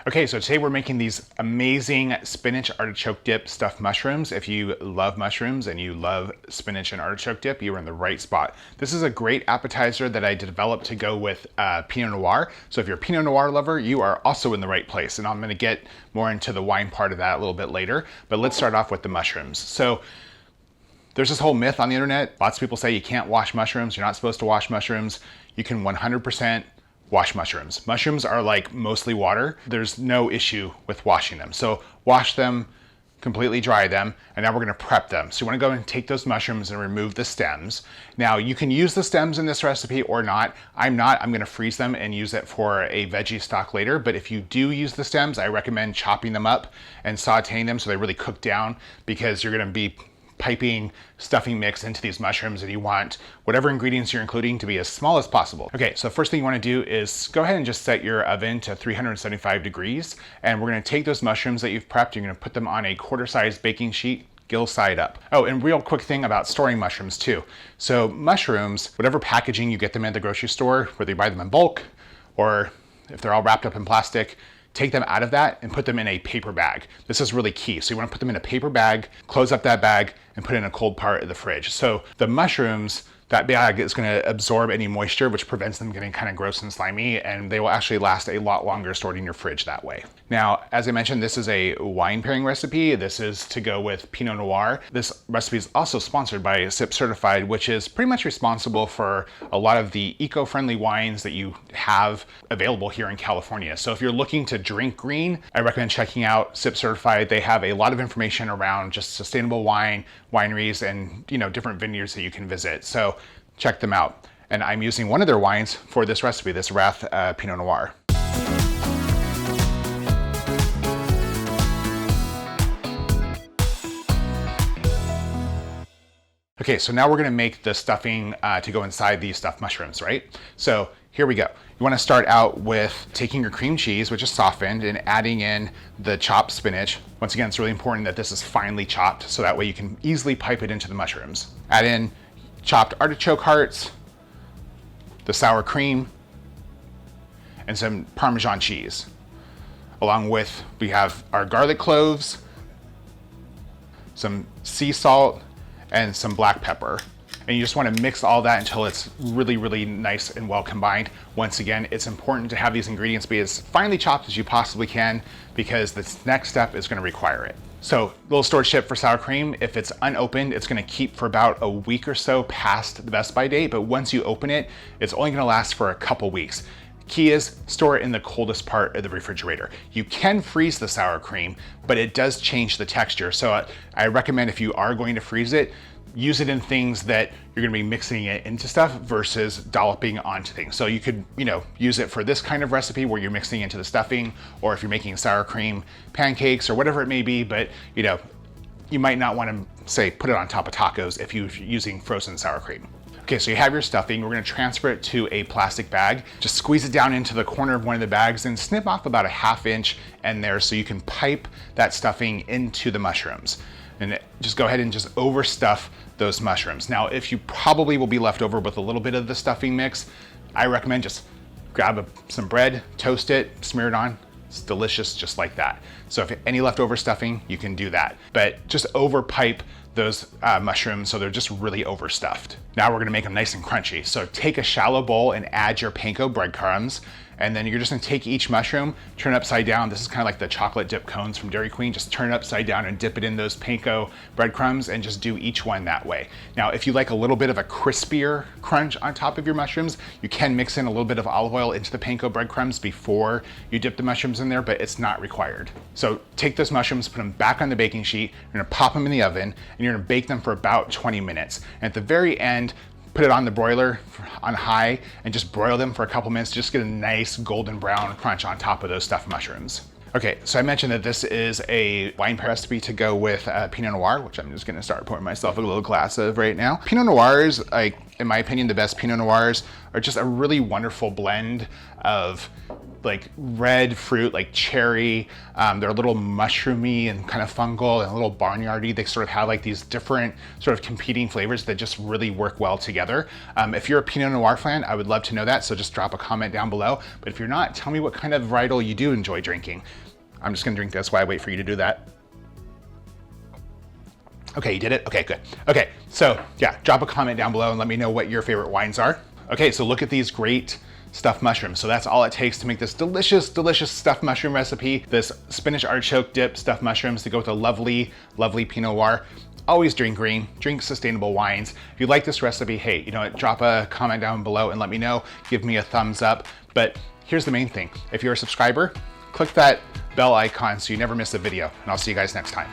Okay, so today we're making these amazing spinach artichoke dip stuffed mushrooms. If you love mushrooms and you love spinach and artichoke dip, you are in the right spot. This is a great appetizer that I developed to go with Pinot Noir. So if you're a Pinot Noir lover, you are also in the right place. And I'm gonna get more into the wine part of that a little bit later, but let's start off with the mushrooms. So there's this whole myth on the internet. Lots of people say you can't wash mushrooms, you're not supposed to wash mushrooms. You can 100% wash mushrooms. Mushrooms are like mostly water. There's no issue with washing them. So wash them, completely dry them, and now we're gonna prep them. So you wanna go and take those mushrooms and remove the stems. Now you can use the stems in this recipe or not. I'm gonna freeze them and use it for a veggie stock later, but if you do use the stems, I recommend chopping them up and sauteing them so they really cook down, because you're gonna be piping stuffing mix into these mushrooms and you want whatever ingredients you're including to be as small as possible. Okay, so first thing you want to do is go ahead and just set your oven to 375 degrees, and we're going to take those mushrooms that you've prepped, you're going to put them on a quarter-size baking sheet, gill side up. Oh, and real quick thing about storing mushrooms too. So mushrooms, whatever packaging you get them at the grocery store, whether you buy them in bulk or if they're all wrapped up in plastic, take them out of that and put them in a paper bag. This is really key. So you want to put them in a paper bag, close up that bag, and put it in a cold part of the fridge. So the mushrooms, that bag is going to absorb any moisture, which prevents them getting kind of gross and slimy, and they will actually last a lot longer stored in your fridge that way. Now, as I mentioned, this is a wine pairing recipe. This is to go with Pinot Noir. This recipe is also sponsored by SIP Certified, which is pretty much responsible for a lot of the eco-friendly wines that you have available here in California. So if you're looking to drink green, I recommend checking out SIP Certified. They have a lot of information around just sustainable wine, wineries, and different vineyards that you can visit. So check them out. And I'm using one of their wines for this recipe, this Wrath Pinot Noir. Okay, so now we're gonna make the stuffing to go inside these stuffed mushrooms, right? So here we go. You wanna start out with taking your cream cheese, which is softened, and adding in the chopped spinach. Once again, it's really important that this is finely chopped, so that way you can easily pipe it into the mushrooms. Add in chopped artichoke hearts, the sour cream, and some Parmesan cheese. Along with, we have our garlic cloves, some sea salt, and some black pepper. And you just want to mix all that until it's really, really nice and well combined. Once again, it's important to have these ingredients be as finely chopped as you possibly can, because this next step is going to require it. So, little storage tip for sour cream: if it's unopened, it's going to keep for about a week or so past the best by date, but once you open it, it's only going to last for a couple weeks. Key is store it in the coldest part of the refrigerator. You can freeze the sour cream, but it does change the texture. So I recommend, if you are going to freeze it, use it in things that you're gonna be mixing it into stuff versus dolloping onto things. So you could, use it for this kind of recipe where you're mixing into the stuffing, or if you're making sour cream pancakes or whatever it may be, but you might not wanna, say, put it on top of tacos if you're using frozen sour cream. Okay, so you have your stuffing. We're gonna transfer it to a plastic bag. Just squeeze it down into the corner of one of the bags and snip off about a 1/2 inch in there so you can pipe that stuffing into the mushrooms. And just go ahead and just overstuff those mushrooms. Now, if you probably will be left over with a little bit of the stuffing mix, I recommend just grab some bread, toast it, smear it on. It's delicious just like that. So if any leftover stuffing, you can do that. But just over pipe those mushrooms so they're just really overstuffed. Now we're gonna make them nice and crunchy. So take a shallow bowl and add your Panko breadcrumbs, and then you're just gonna take each mushroom, turn it upside down. This is kind of like the chocolate dip cones from Dairy Queen. Just turn it upside down and dip it in those Panko breadcrumbs, and just do each one that way. Now, if you like a little bit of a crispier crunch on top of your mushrooms, you can mix in a little bit of olive oil into the Panko breadcrumbs before you dip the mushrooms in there, but it's not required. So take those mushrooms, put them back on the baking sheet, you're gonna pop them in the oven, and you're gonna bake them for about 20 minutes. And at the very end, put it on the broiler on high and just broil them for a couple minutes. Just get a nice golden brown crunch on top of those stuffed mushrooms. Okay, so I mentioned that this is a wine recipe to go with Pinot Noir, which I'm just gonna start pouring myself a little glass of right now. Pinot Noirs, in my opinion, the best Pinot Noirs are just a really wonderful blend of like red fruit, like cherry. They're a little mushroomy and kind of fungal and a little barnyardy. They sort of have like these different sort of competing flavors that just really work well together. If you're a Pinot Noir fan, I would love to know that. So just drop a comment down below. But if you're not, tell me what kind of varietal you do enjoy drinking. I'm just gonna drink this while I wait for you to do that. Okay, you did it? Okay, good. Okay, so yeah, drop a comment down below and let me know what your favorite wines are. Okay, so look at these great stuffed mushrooms. So that's all it takes to make this delicious, delicious stuffed mushroom recipe. This spinach artichoke dip stuffed mushrooms to go with a lovely, lovely Pinot Noir. Always drink green, drink sustainable wines. If you like this recipe, hey, you know what, drop a comment down below and let me know. Give me a thumbs up. But here's the main thing. If you're a subscriber, click that bell icon so you never miss a video, and I'll see you guys next time.